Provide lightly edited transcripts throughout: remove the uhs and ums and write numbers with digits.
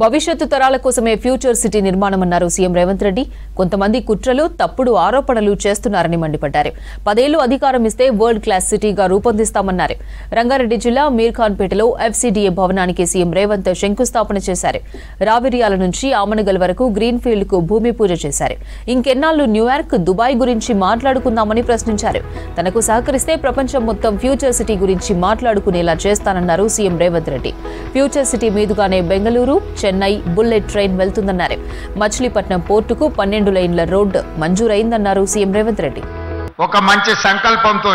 భవిష్యత్తు తరాల కోసమే ఫ్యూచర్ సిటీ నిర్మాణమన్నారు సీఎం రేవంత్ రెడ్డి. కొంతమంది కుట్రలు, తప్పుడు ఆరోపణలు చేస్తున్నారని మండిపడ్డారు. 10 ఏళ్లు అధికారం ఇస్తే వరల్డ్ క్లాస్ సిటీగా రూపొందిస్తామన్నారు. రంగారెడ్డి జిల్లా మీర్ఖాన్పేటలో ఎఫ్సీడీఏ భవనానికి సీఎం రేవంత్ శంకుస్థాపన చేశారు. రావిర్యాల నుంచి ఆమనగల్ వరకు గ్రీన్ ఫీల్డ్ కు భూమి పూజ చేశారు. ఇంకెన్నాళ్లు న్యూయార్క్, దుబాయ్ గురించి మాట్లాడుకుందామని ప్రశ్నించారు. తనకు సహకరిస్తే ప్రపంచం మొత్తం ఫ్యూచర్ సిటీ గురించి మాట్లాడుకునేలా చేస్తానన్నారు CM Revanth Reddy. Future city మీదుగానే బెంగళూరు, చెన్నై బుల్లెట్ ట్రైన్ వెళ్తుందన్నారు. మచిలీపట్నం పోర్టుకు 12 లైన్ల రోడ్డు మంజూరైందన్నారు సీఎం రేవంత్ రెడ్డి. ఒక మంచి సంకల్పంతో,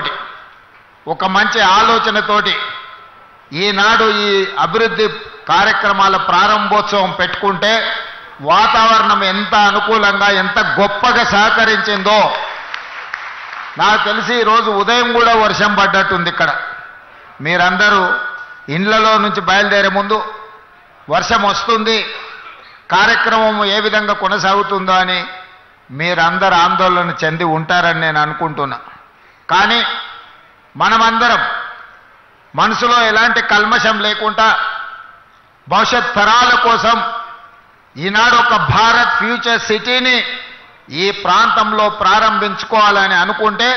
ఒక మంచి ఆలోచనతోటి ఈనాడు ఈ అభివృద్ధి కార్యక్రమాల ప్రారంభోత్సవం పెట్టుకుంటే వాతావరణం ఎంత అనుకూలంగా, ఎంత గొప్పగా సహకరించిందో నాకు తెలిసి ఈరోజు ఉదయం కూడా వర్షం పడ్డట్టుంది. ఇక్కడ మీరందరూ ఇండ్లలో నుంచి బయలుదేరే ముందు వర్షం వస్తుంది, కార్యక్రమం ఏ విధంగా కొనసాగుతుందో అని మీరందరూ ఆందోళన చెంది ఉంటారని నేను అనుకుంటున్నా. కానీ మనమందరం మనసులో ఎలాంటి కల్మషం లేకుండా భవిష్యత్ తరాల కోసం ఈనాడు ఒక భారత్ ఫ్యూచర్ సిటీని ఈ ప్రాంతంలో ప్రారంభించుకోవాలని అనుకుంటే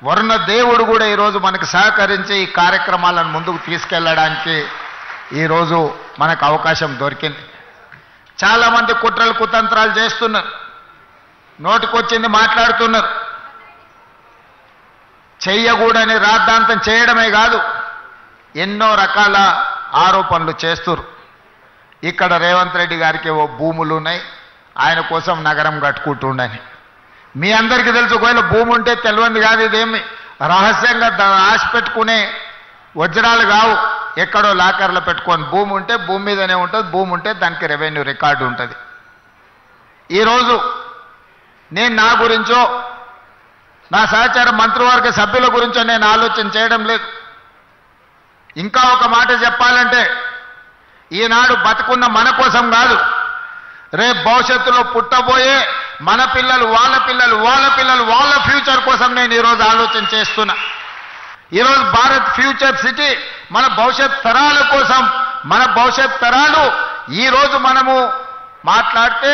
వరుణ దేవుడు కూడా ఈరోజు మనకు సహకరించి ఈ కార్యక్రమాలను ముందుకు తీసుకెళ్లడానికి ఈరోజు మనకు అవకాశం దొరికింది. చాలామంది కుట్రలు, కుతంత్రాలు చేస్తున్నారు, నోటికొచ్చింది మాట్లాడుతున్నారు. చెయ్యకూడని రాద్ధాంతం చేయడమే కాదు, ఎన్నో రకాల ఆరోపణలు చేస్తున్నారు. ఇక్కడ రేవంత్ రెడ్డి గారికి ఓ భూములు ఉన్నాయి, ఆయన కోసం నగరం కట్టుకుంటుండని. మీ అందరికీ తెలుసు, ఒకవేళ భూమి ఉంటే తెలియంది కాదు, ఇదేమి రహస్యంగా ఆశ పెట్టుకునే వజ్రాలు కావు. ఎక్కడో లాకర్లో పెట్టుకొని భూమి ఉంటే భూమి మీదనే ఉంటుంది, భూమి ఉంటే దానికి రెవెన్యూ రికార్డు ఉంటుంది. ఈరోజు నేను నా గురించో, నా సహచార మంత్రివర్గ సభ్యుల గురించో నేను ఆలోచన చేయడం లేదు. ఇంకా ఒక మాట చెప్పాలంటే, ఈనాడు బతుకున్న మన కోసం కాదు, రేపు భవిష్యత్తులో పుట్టబోయే మన పిల్లలు, వాళ్ళ పిల్లలు, వాళ్ళ పిల్లలు, వాళ్ళ ఫ్యూచర్ కోసం నేను ఈరోజు ఆలోచన చేస్తున్నా. ఈరోజు భారత్ ఫ్యూచర్ సిటీ మన భవిష్యత్ తరాల కోసం, మన భవిష్యత్ తరాలు ఈరోజు మనము మాట్లాడితే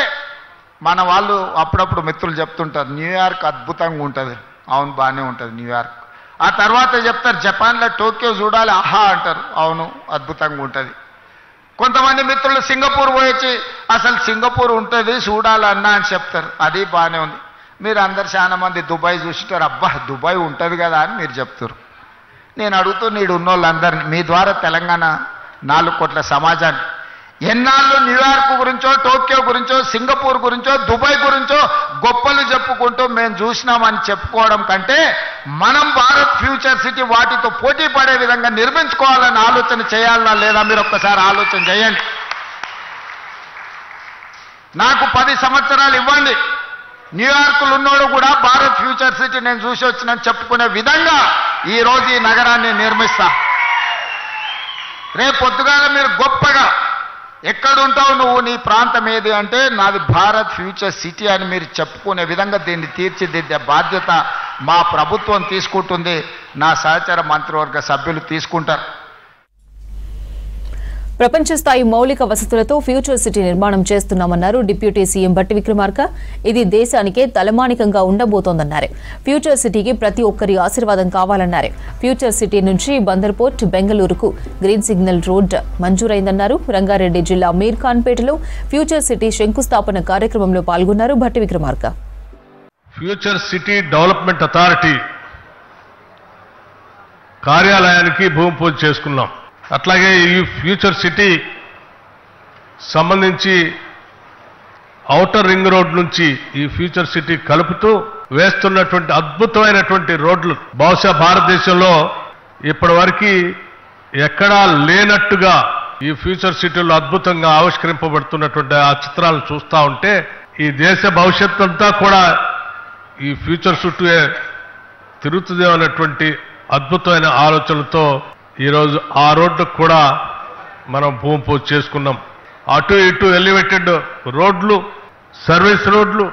మన వాళ్ళు అప్పుడప్పుడు మిత్రులు చెప్తుంటారు, న్యూయార్క్ అద్భుతంగా ఉంటుంది. అవును, బాగానే ఉంటుంది న్యూయార్క్. ఆ తర్వాత చెప్తారు, జపాన్లో టోక్యో చూడాలి, ఆహా అంటారు. అవును, అద్భుతంగా ఉంటుంది. కొంతమంది మిత్రులు సింగపూర్ పోయొచ్చి అసలు సింగపూర్ ఉంటుంది చూడాలన్నా అని చెప్తారు, అది బాగానే ఉంది. మీరు అందరు చాలా మంది దుబాయ్ చూసిటారు, అబ్బా దుబాయ్ ఉంటుంది కదా అని మీరు చెప్తారు. నేను అడుగుతూ నీడు ఉన్నోళ్ళందరినీ, మీ ద్వారా తెలంగాణ 4 కోట్ల సమాజాన్ని, ఎన్నాళ్ళు న్యూయార్క్ గురించో, టోక్యో గురించో, సింగపూర్ గురించో, దుబాయ్ గురించో గొప్పలు చెప్పుకుంటూ మేము చూసినామని చెప్పుకోవడం కంటే మనం భారత్ ఫ్యూచర్ సిటీ వాటితో పోటీ పడే విధంగా నిర్మించుకోవాలని ఆలోచన చేయాలన్నా లేదా మీరు ఒక్కసారి ఆలోచన చేయండి. నాకు 10 సంవత్సరాలు ఇవ్వండి, న్యూయార్క్లో ఉన్నోడు కూడా భారత్ ఫ్యూచర్ సిటీ నేను చూసి వచ్చినని చెప్పుకునే విధంగా ఈరోజు ఈ నగరాన్ని నిర్మిస్తా. రేపు పొద్దుగాల మీరు గొప్పగా ఎక్కడుంటావు నువ్వు, నీ ప్రాంతం ఏది అంటే నాది భారత్ ఫ్యూచర్ సిటీ అని మీరు చెప్పుకునే విధంగా దీన్ని తీర్చిదిద్దే బాధ్యత మా ప్రభుత్వం తీసుకుంటుంది, నా సహచర మంత్రివర్గ సభ్యులు తీసుకుంటారు. ప్రపంచ స్థాయి మౌలిక వసతులతో ఫ్యూచర్ సిటీ నిర్మాణం చేస్తున్నామన్నారు డిప్యూటీ సీఎం భట్టి విక్రమార్క. ఇది దేశానికే తలమానికంగా ఉండబోతోందన్నారు. ఫ్యూచర్ సిటీకి ప్రతి ఒక్కరి ఆశీర్వాదం కావాలన్నారు. ఫ్యూచర్ సిటీ నుంచి బందర్ పోర్ట్, బెంగళూరుకు గ్రీన్ సిగ్నల్ రోడ్ మంజూరైందన్నారు. రంగారెడ్డి జిల్లా మీర్ఖాన్పేటలో ఫ్యూచర్ సిటీ శంకుస్థాపన కార్యక్రమంలో పాల్గొన్నారు Bhatti Vikramarka. Future city development authority కార్యాలయానికి భూమి పూజ చేసుకున్నాం. అట్లాగే ఈ ఫ్యూచర్ సిటీ సంబంధించి ఔటర్ రింగ్ రోడ్ నుంచి ఈ ఫ్యూచర్ సిటీ కలుపుతూ వేస్తున్నటువంటి అద్భుతమైనటువంటి రోడ్లు బహుశా భారతదేశంలో ఇప్పటివరకు ఎక్కడా లేనట్టుగా ఈ ఫ్యూచర్ సిటీలో అద్భుతంగా ఆవిష్కరింపబడుతున్నటువంటి ఆ చిత్రాలను చూస్తూ ఉంటే ఈ దేశ భవిష్యత్తు అంతా కూడా ఈ ఫ్యూచర్ చుట్టూ తిరుగుతుందేమన్నటువంటి అద్భుతమైన ఆలోచనలతో ఈరోజు ఆ రోడ్డుకు కూడా మనం భూమి పూజ చేసుకున్నాం. అటు ఇటు ఎలివేటెడ్ రోడ్లు, సర్వీస్ రోడ్లు,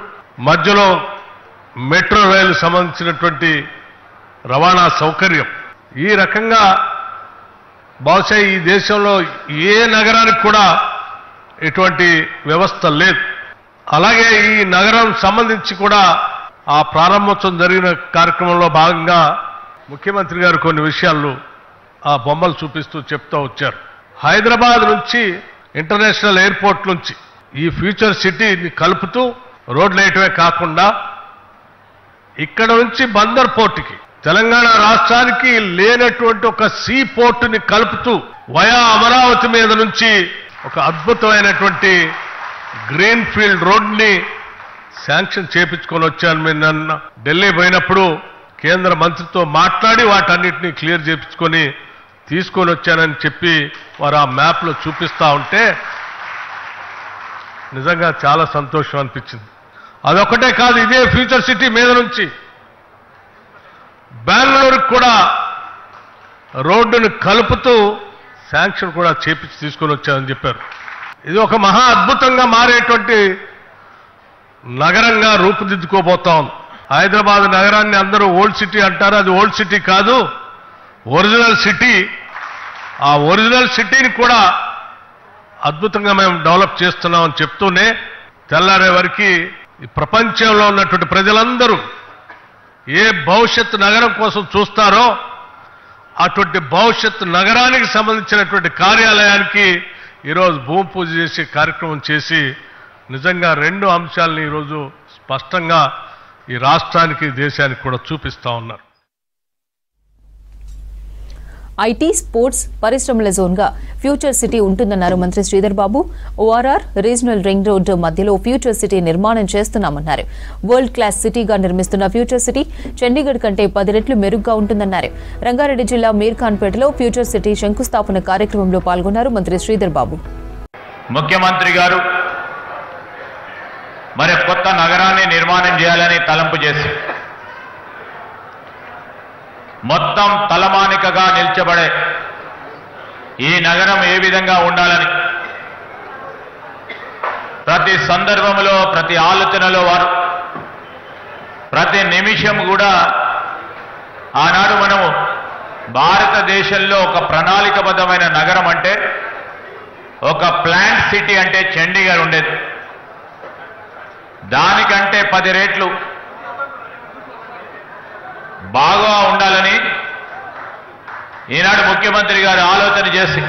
మధ్యలో మెట్రో రైలు సంబంధించినటువంటి రవాణా సౌకర్యం, ఈ రకంగా బహుశా ఈ దేశంలో ఏ నగరానికి కూడా ఇటువంటి వ్యవస్థ లేదు. అలాగే ఈ నగరం సంబంధించి కూడా ఆ ప్రారంభోత్సవం జరిగిన కార్యక్రమంలో భాగంగా ముఖ్యమంత్రి గారు కొన్ని విషయాలు ఆ బొమ్మలు చూపిస్తూ చెప్తూ వచ్చారు. హైదరాబాద్ నుంచి ఇంటర్నేషనల్ ఎయిర్పోర్ట్ నుంచి ఈ ఫ్యూచర్ సిటీని కలుపుతూ రోడ్లు వేయటమే కాకుండా ఇక్కడ నుంచి బందర్ పోర్టుకి తెలంగాణ రాష్ట్రానికి లేనటువంటి ఒక సీ పోర్టుని కలుపుతూ వయా అమరావతి మీద నుంచి ఒక అద్భుతమైనటువంటి గ్రీన్ ఫీల్డ్ రోడ్ని శాంక్షన్ చేపించుకొని వచ్చాను. మీరు నన్ను ఢిల్లీ పోయినప్పుడు కేంద్ర మంత్రితో మాట్లాడి వాటన్నిటినీ క్లియర్ చేపించుకొని తీసుకొని వచ్చానని చెప్పి వారు ఆ మ్యాప్లో చూపిస్తూ ఉంటే నిజంగా చాలా సంతోషం అనిపించింది. అదొకటే కాదు, ఇదే ఫ్యూచర్ సిటీ మీద నుంచి బెంగళూరుకు కూడా రోడ్డును కలుపుతూ శాంక్షన్ కూడా చేపించి తీసుకొని వచ్చారని చెప్పారు. ఇది ఒక మహా అద్భుతంగా మారేటువంటి నగరంగా రూపుదిద్దుకోబోతా ఉంది. హైదరాబాద్ నగరాన్ని అందరూ ఓల్డ్ సిటీ అంటారు. అది ఓల్డ్ సిటీ కాదు, ఒరిజినల్ సిటీ. ఆ ఒరిజినల్ సిటీని కూడా అద్భుతంగా మేము డెవలప్ చేస్తున్నామని చెప్తూనే తెల్లారే వరకు ఈ ప్రపంచంలో ఉన్నటువంటి ప్రజలందరూ ఏ భవిష్యత్ నగరం కోసం చూస్తారో అటువంటి భవిష్యత్ నగరానికి సంబంధించినటువంటి కార్యాలయానికి ఈరోజు భూమి పూజ చేసే కార్యక్రమం చేసి నిజంగా రెండు అంశాలని ఈరోజు స్పష్టంగా ఈ రాష్ట్రానికి దేశానికి కూడా చూపిస్తా ఉన్నారు. ఐటీ, స్పోర్ట్స్, పరిశ్రమల జోన్గా ఫ్యూచర్ సిటీ ఉంటుందన్నారు మంత్రి Sridhar Babu. ORR regional ring road మధ్యలో ఫ్యూచర్ సిటీ నిర్మాణం చేస్తున్నామన్నారు. వరల్డ్ క్లాస్ సిటీగా నిర్మిస్తున్న ఫ్యూచర్ సిటీ చండీగఢ్ కంటే 10 రెట్లు మెరుగ్గా ఉంటుందన్నారు. రంగారెడ్డి జిల్లా మీర్ఖాన్పేటలో ఫ్యూచర్ సిటీ శంకుస్థాపన కార్యక్రమంలో పాల్గొన్నారు మంత్రి శ్రీధర్ బాబు. ముఖ్యమంత్రి గారు మరి కొత్త నగరాన్ని నిర్మాణం చేయాలని తలంపు చేసి మొత్తం తలమానికగా నిల్చబడే ఈ నగరం ఏ విధంగా ఉండాలని ప్రతి సందర్భంలో ప్రతి ఆలోచనలో వారు ప్రతి నిమిషం కూడా ఆనాడు మనము భారతదేశంలో ఒక ప్రణాళికబద్ధమైన నగరం అంటే ఒక ప్లాంట్ సిటీ అంటే చండీగఢ్ ఉండేది. దానికంటే 10 రెట్లు బాగా ఉండాలని ఈనాడు ముఖ్యమంత్రి గారు ఆలోచన చేసి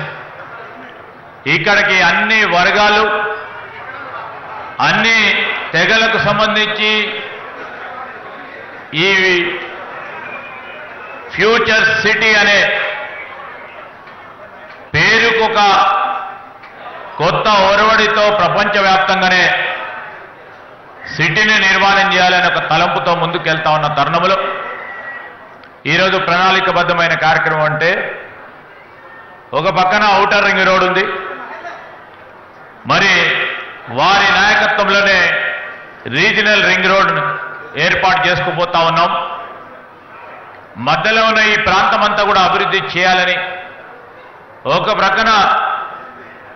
ఇక్కడికి అన్ని వర్గాలు అన్ని తెగలకు సంబంధించి ఈ ఫ్యూచర్ సిటీ అనే పేరుకొక కొత్త ఒరవడితో ప్రపంచవ్యాప్తంగానే సిటీని నిర్మాణం చేయాలని ఒక తలంపుతో ముందుకెళ్తా ఉన్న తరుణంలో ఈరోజు ప్రణాళికబద్ధమైన కార్యక్రమం అంటే ఒక పక్కన ఔటర్ రింగ్ రోడ్ ఉంది, మరి వారి నాయకత్వంలోనే రీజనల్ రింగ్ రోడ్ ఏర్పాటు చేసుకుపోతా ఉన్నాం. మధ్యలో ఉన్న ఈ ప్రాంతం అంతా కూడా అభివృద్ధి చేయాలని ఒక ప్రక్కన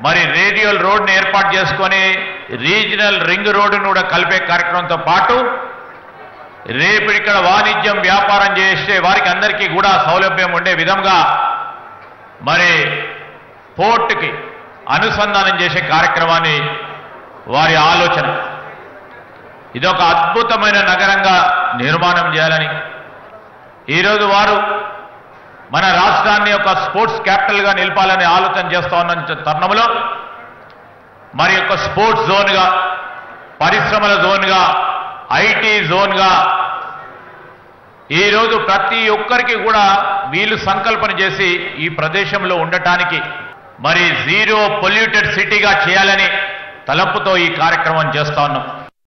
మరి రేడియల్ రోడ్ని ఏర్పాటు చేసుకొని రీజనల్ రింగ్ రోడ్డును కూడా కలిపే కార్యక్రమంతో పాటు రేపు ఇక్కడ వాణిజ్యం వ్యాపారం చేసే వారికి అందరికీ కూడా సౌలభ్యం ఉండే విధంగా మరి పోర్టుకి అనుసంధానం చేసే కార్యక్రమాన్ని వారి ఆలోచన. ఇదొక అద్భుతమైన నగరంగా నిర్మాణం చేయాలని ఈరోజు వారు మన రాష్ట్రాన్ని ఒక స్పోర్ట్స్ క్యాపిటల్గా నిలపాలని ఆలోచన చేస్తా ఉన్న తరుణంలో మరి ఒక స్పోర్ట్స్ జోన్గా, పరిశ్రమల జోన్గా, ఐటీ జోన్గా ఈరోజు ప్రతి ఒక్కరికి కూడా వీళ్ళు సంకల్పన చేసి ఈ ప్రదేశంలో ఉండటానికి మరి జీరో పొల్యూటెడ్ సిటీగా చేయాలని తలంపుతో ఈ కార్యక్రమం చేస్తా ఉన్నాం.